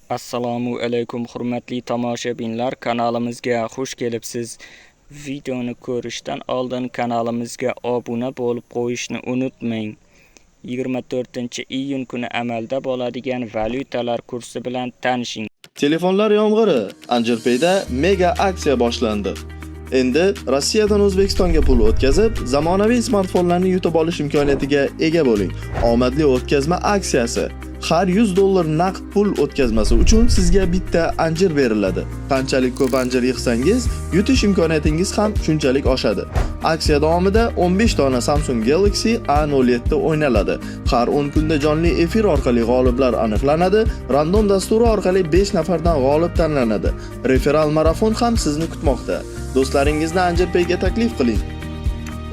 Assalomu alaykum hurmatli tomoshabinlar, kanalimizga xush kelibsiz. Videoni ko'rishdan oldin kanalimizga obuna bo'lib qo'yishni unutmang. 24-iyun kuni amalda bo'ladigan valyutalar kursi bilan tanishing. Telefonlar yomg'iri Angelpay'da mega aksiya boshlandi. Endi Rossiyadan O'zbekistonga pul o'tkazib, zamonaviy smartfonlarni yutib olish imkoniyatiga ega bo'ling. Omadli o'tkazma aksiyasi. Har $100 naqd pul o'tkazmasi uchun sizga bitta anjir beriladi. Qanchalik ko'p anjir yig'sangiz, yutish imkoniyatingiz ham shunchalik oshadi. Aksiya davomida 15 dona Samsung Galaxy A07 o'ynaladi. Har 10 kunda jonli efir orqali g'oliblar aniqlanadi. Random dasturi orqali 5 nafardan g'olib tanlanadi. Referal marafon ham sizni kutmoqda. Do'stlaringizni Angelpay'ga taklif qiling.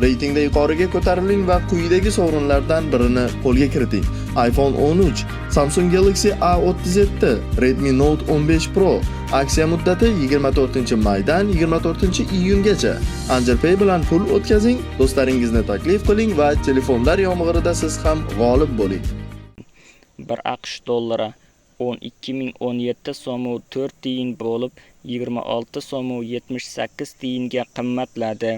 Reytingda yuqoriga ko'tariling va quyidagi sovrinlardan birini qo'lga kiriting. iPhone 13, Samsung Galaxy A37, Redmi Note 15 Pro. Aksiya muddati 24-maydan 24-iyungacha. Angelpay bilan pul o'tkazing, do'stlaringizni taklif qiling va telefonlar yomg'irida siz ham g'olib bo'ling. 1 AQSh dollari 12.017 so'm 4 tiyin bo'lib 26 so'm 78 tiyinga qimmatladi.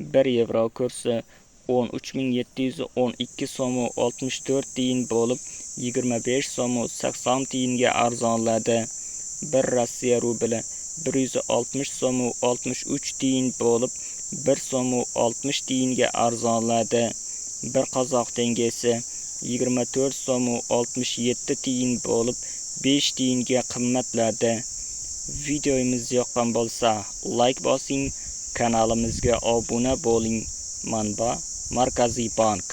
1 yevro kursi 13.712 so'm 64 tiyin bo'lib 25 so'm 80 tiyinga arzonladi. 1 Rossiya rubli 160 so'm 63 tiyin bo'lib 1 so'm 60 tiyinga arzonladi. 1 qozoq tengesi 24 so'm 67 tiyin bo'lib 5 tiyinga qimmatladi. Videomiz yoqqan bo'lsa, like bosing, kanalimizga obuna bo'ling. Manba Markaziy bank.